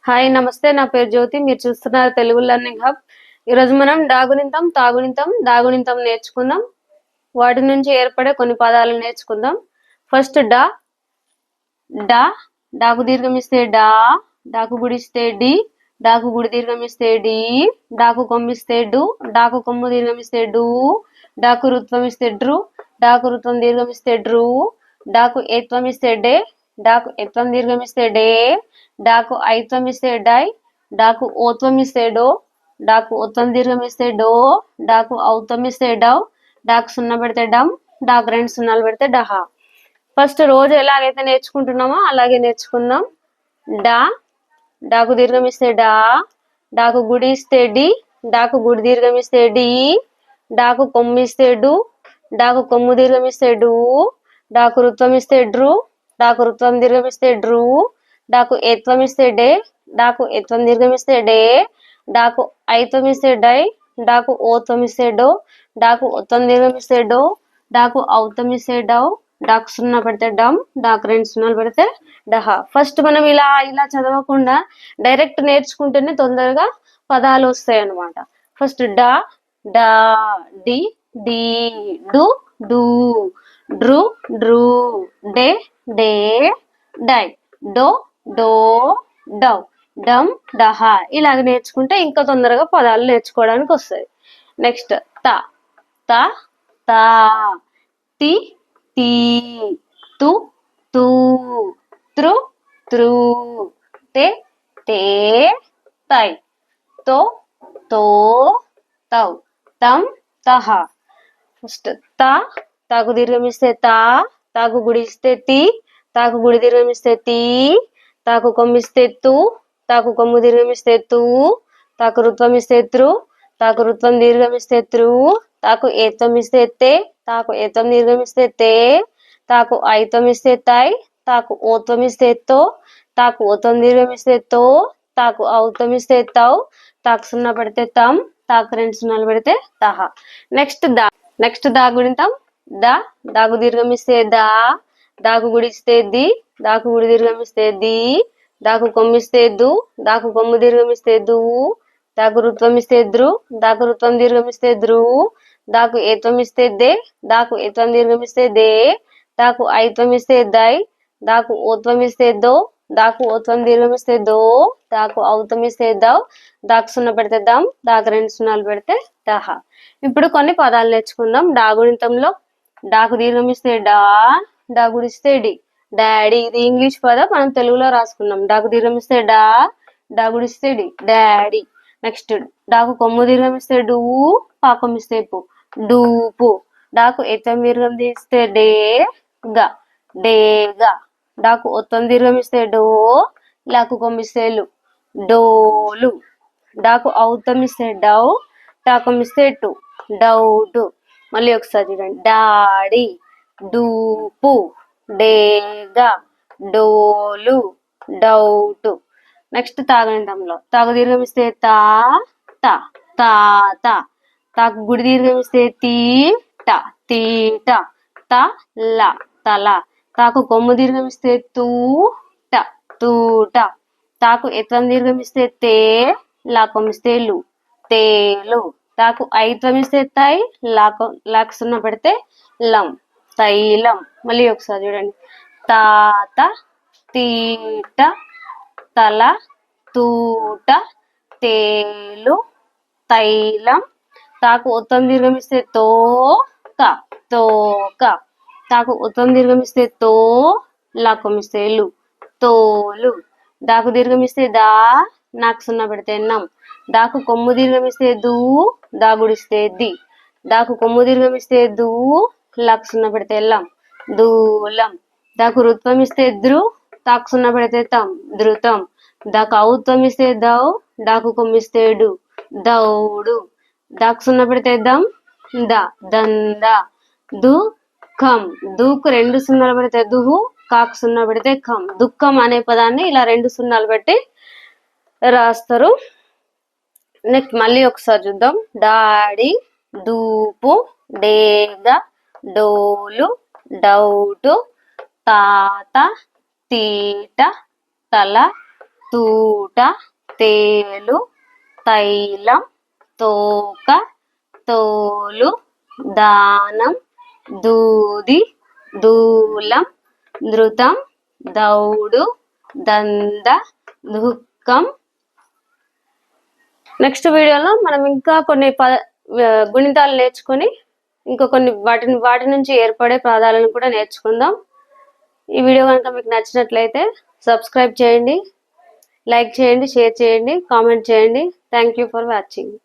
Hi నమస్తే. నా పేరు జ్యోతి. మీరు చూస్తున్నారు తెలుగు లెర్నింగ్ హబ్. ఈరోజు మనం డాగునింతం, తాగునింతం, దాగునింతం నేర్చుకుందాం. వాటి నుంచి ఏర్పడే కొన్ని పదాలు నేర్చుకుందాం. ఫస్ట్ డా. డా డాకు దీర్ఘమిస్తే డా, డాకు గుడిస్తే డి, డాకు గుడి దీర్ఘమిస్తే డి, డాకు కొమ్మిస్తే డు, డాకు కొమ్ము దీర్ఘమిస్తే డు, డాకు రుత్వం ఇస్తే డ్రు, డాకు రుత్వం దీర్ఘమిస్తే డ్రు, డాకు ఏత్వం ఇస్తే డే, డాకు ఎత్వం దీర్ఘమిస్తే డే, డాకు ఐత్వం ఇస్తే డై, డాకు ఓత్వం ఇస్తే డో, డాకు ఓత్వం దీర్ఘమిస్తే డో, డాకు ఔత్వం ఇస్తే డవ్, డాకు సున్నా పెడితే డమ్, డాకు రెండు సున్నాలు పెడితే డహా. ఫస్ట్ రోజు ఎలాగైతే నేర్చుకుంటున్నామో అలాగే నేర్చుకుందాం. డా డాకు దీర్ఘమిస్తే డా, డాకు గుడి ఇస్తే డి, డాకు గుడి దీర్ఘమిస్తే డి, డాకు కొమ్మిస్తే డు, డాకు కొమ్ము దీర్ఘమిస్తే డు, డాకు రుత్వం ఇస్తే డ్రు, డాకు రుత్వం దీర్ఘమిస్తే డ్రు, డాకు ఏత్వం ఇస్తే డే, డాకు ఏత్వం దీర్ఘమిస్తే డే, డాకు ఐత్వం ఇస్తే డై, డాకు ఓత్వం ఇస్తే డో, డాకు ఓత్వం దీర్ఘమిస్తే డో, డాకు ఔత్వం ఇస్తే డవ్, డాకు సున్నా పెడితే డమ్, డాకు రెండు సున్నాలు పెడితే డహా. ఫస్ట్ మనం ఇలా చదవకుండా డైరెక్ట్ నేర్చుకుంటేనే తొందరగా పదాలు వస్తాయి అన్నమాట. ఫస్ట్ డా, డా, డి, డి, డు, డు, డ్రు, డ్రు, డే, డే, డై, డో, డో, డవ్, డమ్, డహా. ఇలాగ నేర్చుకుంటే ఇంకా తొందరగా పదాలు నేర్చుకోవడానికి వస్తాయి. నెక్స్ట్ తా. తా, తా, తి, తీ, తు, తూ, త్రు, త్రూ, తే, తే, తై, తో, తో, తౌ, తం, తహా. ఫస్ట్ తా, తాకు దీర్ఘమిస్తే తా, తాకు గుడి ఇస్తే తి, తాకు గుడి దీర్ఘమిస్తే తీ, తాకు కొమ్మిస్తే తు, తాకు కొమ్ము దీర్ఘమిస్తే తూ, తాకు రుత్వం ఇస్తే త్రు, తాకు రుత్వం దీర్ఘమిస్తే త్రు, తాకు ఏత్వం ఇస్తే తే, తాకు ఏత్వం దీర్ఘమిస్తే తే, తాకు ఐత్వం ఇస్తే తై, తాకు ఓత్వం ఇస్తే తో, తాకు ఓత్వం దీర్ఘమిస్తే తో, తాకు ఔత్వం ఇస్తే తౌ, తాకు సున్నా పెడితే తమ్, తాకు రెండు సున్నాలు పెడితే తహా. నెక్స్ట్ దా గుణితం. దా దాకు దీర్ఘమిస్తే దా, దాకు గుడిస్తే ది, దాకు గుడి దీర్ఘమిస్తే ది, దాకు కొమ్మిస్తే దు, దాకు కొమ్ము దీర్ఘమిస్తే దు, దాకు రుత్వం ఇస్తే ద్రు, దాకు రుత్వం దీర్ఘమిస్తే ద్రు, దాకు ఏత్వం ఇస్తే దే, దాకు ఏత్వం దీర్ఘమిస్తే దే, దాకు ఐత్వం ఇస్తే దై, దాకు ఓత్వం ఇస్తే దో, దాకు ఓత్వం దీర్ఘమిస్తే దో, దాకు ఔత్వం ఇస్తే దవ్, దాకు సున్నా పెడితే దమ్, దాకు రెండు సున్నాలు పెడితే దహా. ఇప్పుడు కొన్ని పదాలు నేర్చుకుందాం. డాగుణితంలో డాకు దీర్ఘమిస్తే డా, డాగుడిస్తే డి, డాడీ. ఇది ఇంగ్లీష్ పదం, మనం తెలుగులో రాసుకున్నాం. డాకు దీర్ఘమిస్తే డా, డాగుడిస్తే డి, డాడీ. నెక్స్ట్ డాకు కొమ్ము దీర్ఘమిస్తే డు, పాకొమ్మిస్తే పు, డూపు. డాకు ఎత్తం దీర్ఘం తీస్తే డే, గా, డేగా. డాకు ఒత్తం దీర్ఘమిస్తే డో, లాకు కొమ్మిస్తే లు, డోలు. డాకు ఔత్తం ఇస్తే డవ్, టాకొమ్మిస్తే టు, డౌటు. మళ్ళీ ఒకసారి చూడండి. డాడీ, డూపు, డేగా, డోలు, డౌటు. నెక్స్ట్ తాగనితంలో తాగు దీర్ఘమిస్తే తా, తా, తాత. తాకు గుడి దీర్ఘమిస్తే తీ, ట, తీట, త, ల, తల. తాకు కొమ్ము దీర్ఘమిస్తే తూ, ట, తూట. తాకు ఎత్వం దీర్ఘమిస్తే తే, లా కొమ్మిస్తే లు, తేలు. తాకు ఐత్వం ఇస్తే తై, లాకు సున్నా పెడితే లం, తైలం. మళ్ళీ ఒకసారి చూడండి. తాత, తీట, తల, తూట, తేలు, తైలం. తాకు ఉత్తం దీర్ఘమిస్తే తో, క, తోక. తాకు ఉత్తం దీర్ఘమిస్తే తో, లాకొమిస్తే లు, తోలు. దాకు దీర్ఘమిస్తే దా, నాకు సున్నా పెడితే నం. దాకు కొమ్ము దీర్ఘమిస్తే దూ, దాగుడిస్తే ది. దాకు కొమ్ము దీర్ఘమిస్తే దూ, లాకు సున్నా పెడితే లం, దూలం. దాకు రుత్వం ఇస్తే ద్రు, తాకు సున్నా పెడితే తం, ధృతం. దాకు ఔత్వం ఇస్తే దవ్, డాకు కొమ్మిస్తే డు, దౌడు. దాకు సున్నా పెడితే దమ్, ద, దంద. దుఃఖం. దూకు రెండు సున్నాలు పెడితే దుహు, కాకు సున్నా పెడితే ఖం. దుఃఖం అనే పదాన్ని ఇలా రెండు సున్నాలు పెట్టి రాస్తారు. నెక్స్ట్ మళ్ళీ ఒకసారి చూద్దాం. డాడీ, దూపు, డేగ, డోలు, డౌటు, తాత, తీట, తల, తూట, తేలు, తైలం, తోక, తోలు, దానం, దూది, దూలం, ధృతం, దౌడు, దంద, దుఃఖం. నెక్స్ట్ వీడియోలో మనం ఇంకా కొన్ని గుణితాలు నేర్చుకొని ఇంకా కొన్ని వాటి నుంచి ఏర్పడే పదాలను కూడా నేర్చుకుందాం. ఈ వీడియో కనుక మీకు నచ్చినట్లయితే సబ్స్క్రైబ్ చేయండి, లైక్ చేయండి, షేర్ చేయండి, కామెంట్ చేయండి. Thank you for watching.